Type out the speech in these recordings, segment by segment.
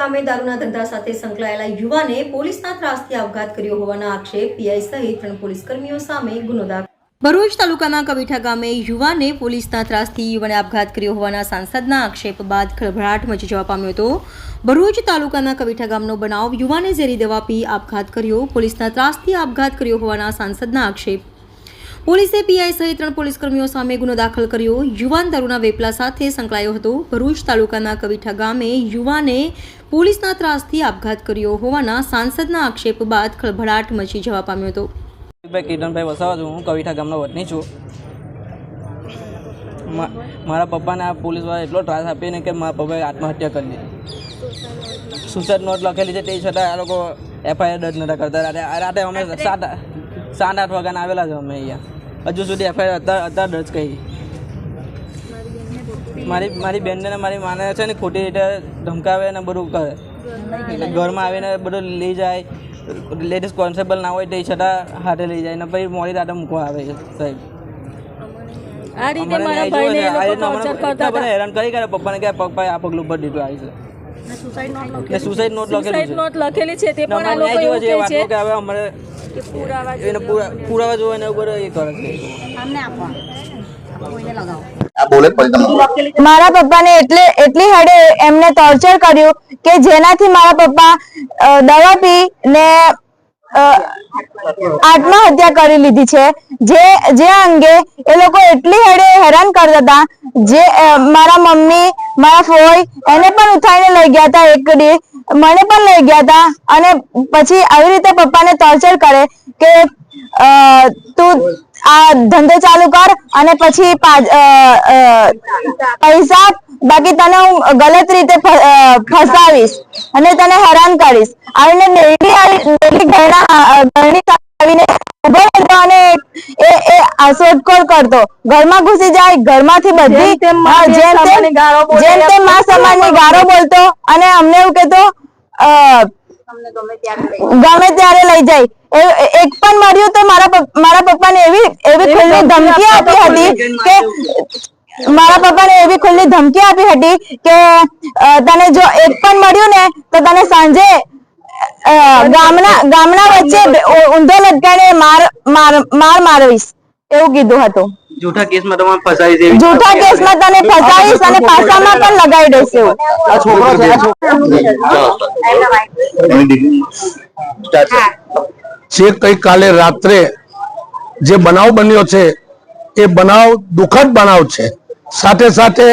ગામે દારૂના ધંધા સાથે સંકળાયેલા યુવાને પોલીસના ત્રાસથી આપઘાત કર્યો હોવાના આક્ષેપ પીઆઈ સહિત 3 પોલીસ કર્મીઓ સામે ગુનો દાખલ। ભરૂચ તાલુકાના કવિઠા ગામે યુવાને પોલીસના ત્રાસથી યુવાને આપઘાત કર્યો હોવાના સાંસદના આક્ષેપ બાદ ખળભળાટ મચી જવા પામ્યો હતો। ભરૂચ તાલુકાના કવિઠા ગામનો બનાવ યુવાને ઝેરી દવા પી આપઘાત કર્યો, પોલીસના ત્રાસથી આપઘાત કર્યો હોવાના સાંસદના આક્ષેપ। પોલીસે પીઆઈ સહિત 3 પોલીસ કર્મીઓ સામે ગુનો દાખલ કર્યો। યુવાન દારૂના વેપલા સાથે સંકળાયો હતો। ભરૂચ તાલુકાના કવિઠા ગામે યુવાને પોલીસના ત્રાસથી આપઘાત કર્યો હોવાના સાંસદના આક્ષેપ બાદ ખળભળાટ મચી જવા પામ્યો હતો। કિરણભાઈ વસાવા છું, હું કવિઠા ગામનો વતની છું। મારા પપ્પાને આ પોલીસવાળા એટલો ત્રાસ આપીને કે મારા પપ્પાએ આત્મહત્યા કરી લીધી। સુસાઇડ નોટ લખેલી છે, તે છતાં આ લોકો એફઆઈઆર દર્જ નતા કરતા। રાતે અમે 7-8 વાગ્યાના આવેલા છે અમે અહીંયા, હજુ સુધી એફઆઈઆર અત્યારે દર્જ કરી। મારી બેનને મારી માને છે ને ખોટી રીતે ધમકાવે ને બધું કરે, ઘરમાં આવીને બધું લઈ જાય। લેડીઝ કોન્સ્ટેબલ ના હોય તે છતાં હાથે લઈ જાય ને પછી મોડી રાતે મૂકવા આવે છે સાહેબ। આ રીતે મારા ભાઈને એ લોકો ટોર્ચર કરતા હતા। હેરાન કરી કરે પપ્પાને કે પપ્પાએ આ પગલું પર દીધું આવી છે ને સુસાઇડ નોટ લખેલી છે, તે પણ આ લોકો એવું કહે છે કે હવે અમારે કે પુરાવા એને પુરાવા જોવે ને એવું બધું એ કરે છે। અમને આપવા કોઈને લગાવો। મારા પપ્પાને એટલી હદે એમને ટોર્ચર કર્યું કે જેનાથી મારા પપ્પા દવા પી ને આત્મહત્યા કરી લીધી છે। જે અંગે એ લોકો એટલી હદે હેરાન કરતા હતા, જે મારા મમ્મી મારા ફોઈ એને પણ ઉઠાઈને લઈ ગયા હતા, એક દી મને પણ લઈ ગયા હતા અને પછી આવી રીતે પપ્પાને ટોર્ચર કરે કે તું આ ધંધો ચાલુ કર અને પછી પૈસા બાકી તને હું ગલત રીતે ફસાવીશ અને તને હેરાન કરીશ। આવીને આવીને અને એ શોધખોળ કરતો, ઘરમાં ઘૂસી જાય, ઘરમાંથી બધી જેમ તેમ મા સમાનની ગાળો બોલતો અને અમને એવું કહેતો ગમે ત્યારે લઈ જાય। એક પણ મળ્યું તો મારા પપ્પાને એવી ખુલ્લી ધમકી આપી હતી કે તને જો એક પણ મળ્યું ને તો તને સાંજે ગામના વચ્ચે ઊંધો લટકાઈને મારવીશ એવું કીધું હતું। જૂઠા કેસમાં તને ફસાવીશ અને પાસામાં પણ લગાવી દઈશ એવું। જે ગઈકાલે રાત્રે જે બનાવ બન્યો છે એ બનાવ દુઃખદ બનાવ છે। સાથે સાથે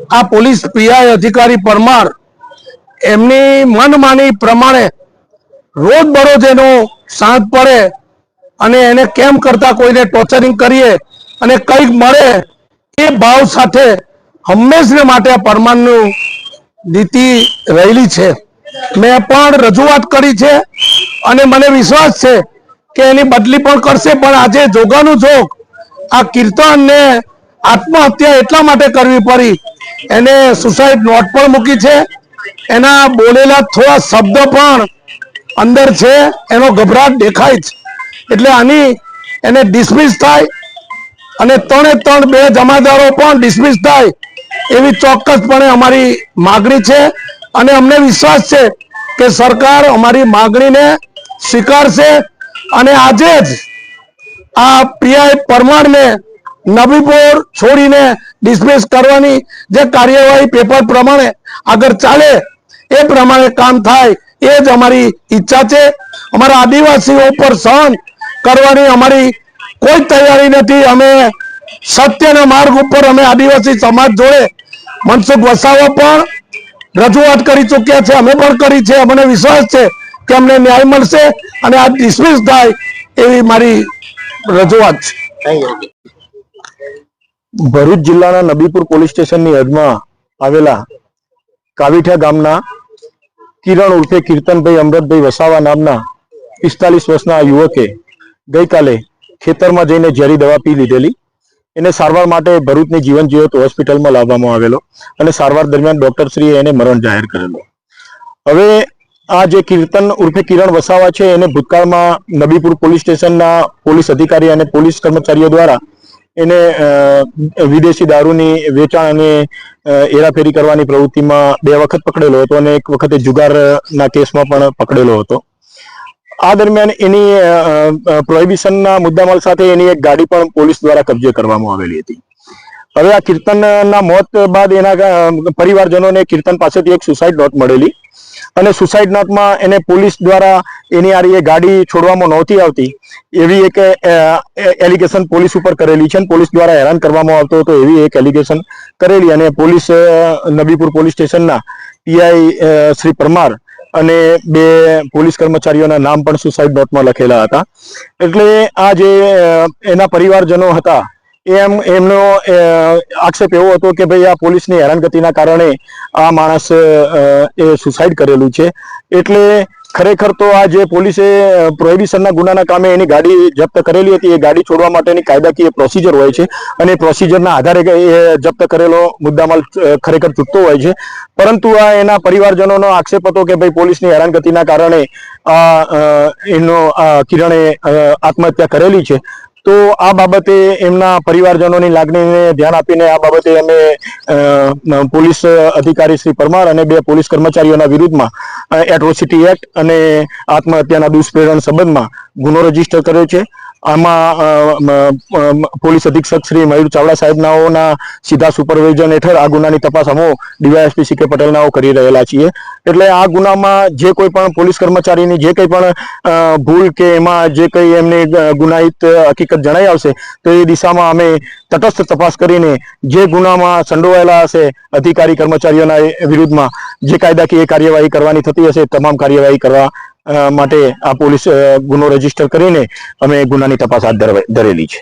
આ પોલીસ પીઆઈ અધિકારી પરમાર એમની મનમાની પ્રમાણે રોજ બરોજ એનો સાંજ પડે અને એને કેમ કરતા કોઈને ટોર્ચરિંગ કરીએ અને કંઈક મળે એ ભાવ સાથે હંમેશને માટે પરમારનું નીતિ રહેલી છે। મેં પણ રજૂઆત કરી છે અને મને વિશ્વાસ છે કે એની બદલી પણ કરશે। પણ આજે જોગાનું જોગ આ કીર્તનને આત્મહત્યા એટલા માટે કરવી પડી, એને સુસાઇડ નોટ પણ મૂકી છે, એના બોલેલા થોડા શબ્દ પણ અંદર છે, એનો ગભરાટ દેખાય છે। એટલે આની એને ડિસમિસ થાય અને 3 બે જમાદારો પણ ડિસમિસ થાય એવી ચોક્કસપણે અમારી માગણી છે અને અમને વિશ્વાસ છે કે સરકાર અમારી માગણીને સ્વીકારશે અને આજે જ આ પીઆઈ પરમારને નબીપુર છોડીને ડિસમિસ કરવાની જે કાર્યવાહી પેપર પ્રમાણે આગળ ચાલે એ પ્રમાણે કામ થાય એ જ અમારી ઈચ્છા છે। અમારા આદિવાસીઓ ઉપર સહન કરવાની અમારી કોઈ તૈયારી નથી। અમે સત્યના માર્ગ ઉપર અમે આદિવાસી સમાજ જોડે મનસુખ વસાવા પણ રજૂઆત કરી ચૂક્યા છે, અમે પણ કરી છે। અમને વિશ્વાસ છે કે અમને ન્યાય મળશે અને આ ડિસમિસ થાય એવી મારી રજૂઆત છે। ભરૂચ જિલ્લાના નબીપુર પોલીસ સ્ટેશનની હદમાં આવેલા કાવીઠા ગામના કિરણ ઉર્ફે કીર્તનભાઈ અમૃતભાઈ વસાવા નામના 45 વર્ષના યુવકે ગઈકાલે ખેતરમાં જઈને ઝેરી દવા પી લીધેલી। એને સારવાર માટે ભરૂચની જીવન જ્યોત હોસ્પિટલમાં લાવવામાં આવેલો અને સારવાર દરમિયાન ડોક્ટરશ્રીએ એને મરણ જાહેર કરેલો। હવે આ જે કીર્તન ઉર્ફે કિરણ વસાવા છે એને ભૂતકાળમાં નબીપુર પોલીસ સ્ટેશનના પોલીસ અધિકારી અને પોલીસ કર્મચારીઓ દ્વારા એને વિદેશી દારૂની વેચાણ અને હેરાફેરી કરવાની પ્રવૃત્તિમાં 2 વખત પકડેલો હતો અને એક વખતે જુગારના કેસમાં પણ પકડેલો હતો. આ દરમિયાન એની પ્રોહિબિશનના મુદ્દામાલ સાથે એની એક ગાડી પણ પોલીસ દ્વારા કબજે કરવામાં આવેલી હતી. હવે આ કીર્તનના મોત બાદ એના પરિવારજનોને કીર્તન પાસેથી એક સુસાઇડ નોટ મળેલી અને સુસાઇડ નોટમાં એને પોલીસ દ્વારા એની આ ગાડી છોડવામાં નહોતી આવતી એવી એક એલિગેશન પોલીસ ઉપર કરેલી છે અને પોલીસ દ્વારા હેરાન કરવામાં આવતો હતો એવી એક એલિગેશન કરેલી અને પોલીસ નબીપુર પોલીસ સ્ટેશનના પીઆઈ શ્રી પરમાર અને 2 પોલીસ કર્મચારીઓના નામ પણ સુસાઇડ નોટમાં લખેલા હતા. એટલે આ જે એના પરિવારજનો હતા એમનો આક્ષેપ એવો હતો કે ભાઈ આ પોલીસની હેરાનગતિના કારણે આ માણસ એ સુસાઇડ કરેલું છે. એટલે ખરેખર તો આ જે પોલીસે પ્રોહિબિશનના ગુનાના કામે એની ગાડી જપ્ત કરેલી હતી એ ગાડી છોડવા માટેની કાયદાકીય પ્રોસિજર હોય છે અને પ્રોસિજરના આધારે એ જપ્ત કરેલો મુદ્દામાલ ખરેખર છૂટતો હોય છે. પરંતુ આ એના પરિવારજનોનો આક્ષેપ હતો કે ભાઈ પોલીસની હેરાનગતિના કારણે એનો કિરણે આત્મહત્યા કરેલી છે. તો આ બાબતે એમના પરિવારજનોની લાગણીને ધ્યાન આપીને આ બાબતે અમે પોલીસ અધિકારી શ્રી પરમાર અને 2 પોલીસ કર્મચારીઓના વિરુદ્ધમાં એટ્રોસિટી એક્ટ અને આત્મહત્યાના દુષ્પ્રેરણ સંબંધમાં ગુનો રજીસ્ટર કર્યો છે. આમાં પોલીસ અધિક્ષક શ્રી મયુર ચાવડા સાહેબનાઓના સીધા સુપરવિઝન હેઠળ આ ગુનાની તપાસ અમે ડીવાયએસપી સી કે પટેલનાઓ કરી રહેલા છીએ. એટલે આ ગુનામાં જે કોઈ પણ પોલીસ કર્મચારીની જે કંઈ પણ ભૂલ કે એમાં જે કંઈ એમની ગુનાહિત હકીકત જણાઈ આવશે તો એ દિશામાં અમે તટસ્થ તપાસ કરીને જે ગુનામાં સંડોવાયેલા હશે અધિકારી કર્મચારીઓના વિરુદ્ધમાં જે કાયદાકીય કાર્યવાહી કરવાની થતી હશે તમામ કાર્યવાહી કરવા માટે આ પોલીસ ગુનો રજીસ્ટર કરીને અમે ગુનાની તપાસ હાથ ધરેલી છે.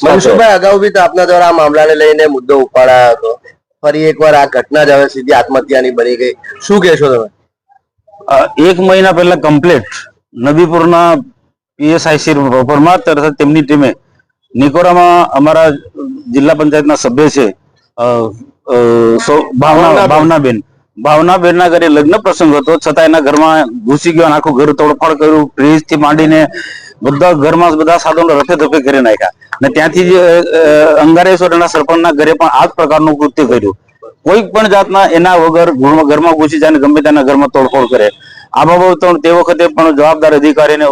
મનસુખભાઈ, અગાઉ બી તો આપના દ્વારા આ મામલાને લઈને મુદ્દો ઉપાડાયો હતો. ફરી એકવાર આ ઘટના જ હવે સીધી આત્મહત્યાની બની ગઈ. શું કહેશો તમે? 1 મહિના પહેલા કમ્પ્લેટ નબીપુરના પીએસઆઈ શ્રી પરમાર તથા તેમની ટીમે નિકોરામાં અમારા જિલ્લા પંચાયતના સભ્ય છે ભાવનાબેનના ઘરે લગ્ન પ્રસંગ હતો છતાં એના ઘરમાં ઘૂસી ગયો, આખું ઘર તોડફોડ કર્યું, ફ્રીજ થી માંડીને બધા ઘરમાં બધા સાધનો રફે દફે કરી નાખ્યા અને ત્યાંથી જ અંગારેશ્વરના સરપંચના ઘરે પણ આ જ પ્રકારનું કૃત્ય કર્યું. કોઈ પણ જાતના એના વગર ઘરમાં ઘૂસી જાય ગમે તેના ઘરમાં તોડફોડ કરે. આ બાબત તે વખતે પણ જવાબદાર અધિકારીને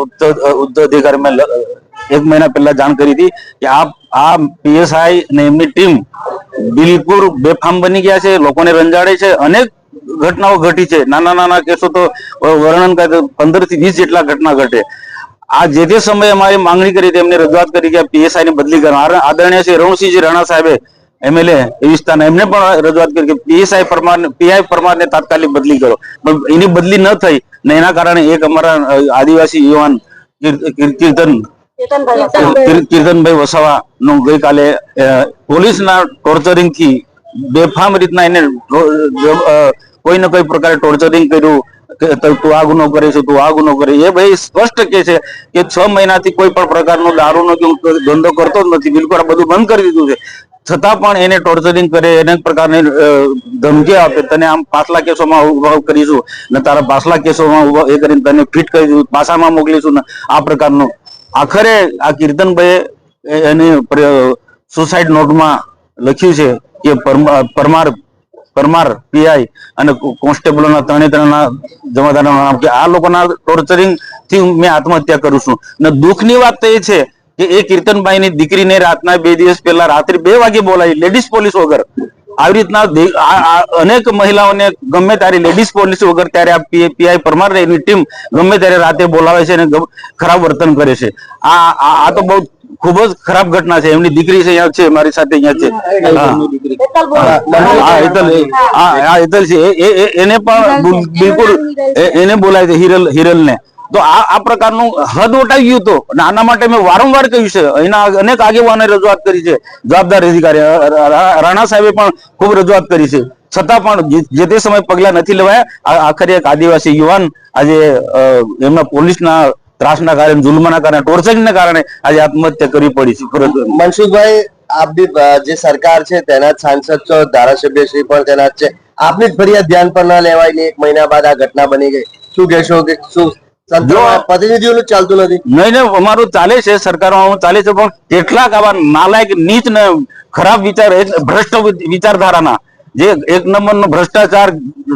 ઉચ્ચ અધિકારીમાં 1 મહિના પહેલા જાણ કરી હતી કે આ પીએસઆઈ અને એમની ટીમ બિલકુલ બેફામ બની ગયા છે, લોકોને રંજાડે છે. અનેક ઘટનાઓ ઘટી છે, નાના કેસો તો વર્ણન કરે 15 થી 20 જેટલા ઘટના ઘટે. આ જે તે સમયે અમારી માંગણી કરી હતી, એમને રજૂઆત કરી કે પીએસઆઈ ની બદલી કરવા. આદરણીય શ્રી રણસિંહજી રાણા સાહેબે એમએલએ એ વિસ્તારના એમને પણ રજૂઆત કરી કે પીઆઈ પરમારને તાત્કાલિક બદલી કરો, પણ એની બદલી ન થઈ ને એના કારણે એક અમારા આદિવાસી યુવાન કીર્તનભાઈ વસાવા નું ગઈકાલે પોલીસના ટોર્ચરિંગ થી બેફામ રીતના એને કોઈ ને કોઈ પ્રકારે ટોર્ચરિંગ કર્યું કે તું આ ગુનો કરે છે, તું આ ગુનો કરે. એ ભાઈ સ્પષ્ટ કે છે કે 6 મહિનાથી કોઈ પણ પ્રકારનો દારૂનો ધંધો કરતો જ નથી, બિલકુલ આ બધું બંધ કરી દીધું છે. છતાં પણ એને ટોર્ચરિંગ કરે, અનેક પ્રકારની ધમકી આપે, તને આમ પાછલા કેસોમાં ઉભા કરીશું ને તારા પાછલા કેસોમાં ઉભા એ કરીને તને ફિટ કરી દીધું, પાછામાં મોકલીશું ને આ પ્રકારનું. આખરે આ કીર્તનભાઈ એની સુસાઇડ નોટમાં લખ્યું છે કે પરમાર પીઆઈ અને કોન્સ્ટેબલોના 3 જમાદારના નામ કે આ લોકોના ટોર્ચરિંગ થી મેં આત્મહત્યા કરું છું. ને દુઃખની વાત તો એ છે કે એ કીર્તનભાઈની દીકરીને રાતના 2 દિવસ પહેલા રાત્રે 2 વાગે બોલાવી, લેડીઝ પોલીસ વગર. આવી રીતના અનેક મહિલાઓને ગમે ત્યારે લેડીઝ પોલીસ વગર ત્યારે આ પીઆઈ પરમાર એની ટીમ ગમે ત્યારે રાતે બોલાવે છે અને ખરાબ વર્તન કરે છે. આ તો બહુ ખૂબ જ ખરાબ ઘટના છે. એમની દીકરી છે, અહીંયા છે મારી સાથે, હેતલ છે, એને પણ બિલકુલ એને બોલાય છે હિરલ ને. તો આ પ્રકારનું હદ વટાવી ગયું તો આના માટે મેં વારંવાર કહ્યું છે, અહીંના અનેક આગેવાનોએ રજૂઆત કરી છે, જવાબદાર અધિકારી રાણા સાહેબે પણ ખૂબ રજૂઆત કરી છે, છતાં પણ જે તે સમય પગલા નથી લેવાયા. આખરે એક આદિવાસી યુવાન આજે એમના પોલીસના ત્રાસના કારણે, જુલ્મના કારણે, ટોર્ચરિંગના કારણે આજે આત્મહત્યા કરવી પડી છે. મનસુખભાઈ, આપ બી જે સરકાર છે તેના જ સાંસદ છો, ધારાસભ્ય શ્રી પણ તેના જ છે, આપની જ ફરિયાદ ધ્યાન પર ન લેવાય ને 1 મહિના બાદ આ ઘટના બની ગઈ. શું કહેશો કે શું તંત્રમાં પ્રતિનિધિઓનું જ ચાલતું નથી. નહીં અમારું ચાલે છે, સરકારમાં ચાલે છે, પણ કેટલાક આવા નાલાયક નીચ ને ખરાબ વિચાર ભ્રષ્ટ વિચારધારાના જે એક નંબરનો ભ્રષ્ટાચાર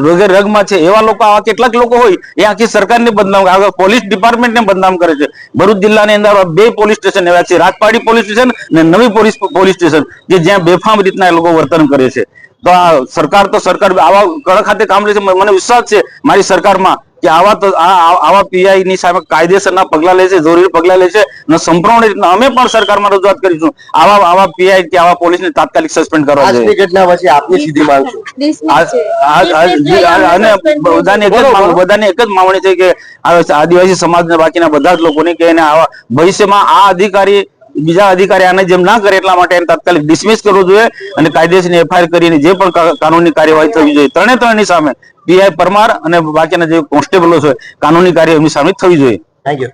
રોગે રગમાં છે એવા લોકો, આવા કેટલાક લોકો હોય એ આખી સરકારને બદનામ, પોલીસ ડિપાર્ટમેન્ટને બદનામ કરે છે. ભરૂચ જિલ્લાની અંદર 2 પોલીસ સ્ટેશન એવા છે, રાજપાડી પોલીસ સ્ટેશન અને નવી પોલીસ સ્ટેશન, કે જ્યાં બેફામ રીતના એ લોકો વર્તન કરે છે. તો આ સરકાર આવા કડક હાથે કામ લે છે. મને વિશ્વાસ છે મારી સરકારમાં કે આવા પીઆઈ ની સામે કાયદેસરના પગલા લેશે, જરૂરી પગલા લેશે અને સંપૂર્ણ રીતના અમે પણ સરકારમાં રજૂઆત કરીશું આવા પીઆઈ કે આવા પોલીસને તાત્કાલિક સસ્પેન્ડ કરવા જોઈએ. આજની ઘટના પછી આપની સીધી માંગ શું? અને બધાની એક જ માંગણી છે કે આદિવાસી સમાજના બાકીના બધા જ લોકોની કે એને આવા ભવિષ્યમાં આ અધિકારી બીજા અધિકારી આને જેમ ના કરે એટલા માટે એને તાત્કાલિક ડિસમિસ કરવું જોઈએ અને કાયદેસરની એફઆઈઆર કરીને જે પણ કાનૂની કાર્યવાહી થવી જોઈએ ત્રણેની સામે પીઆઈ પરમાર અને બાકીના જે કોન્સ્ટેબલો છે કાનૂની કાર્ય એમની સામે થવી જોઈએ. Thank you.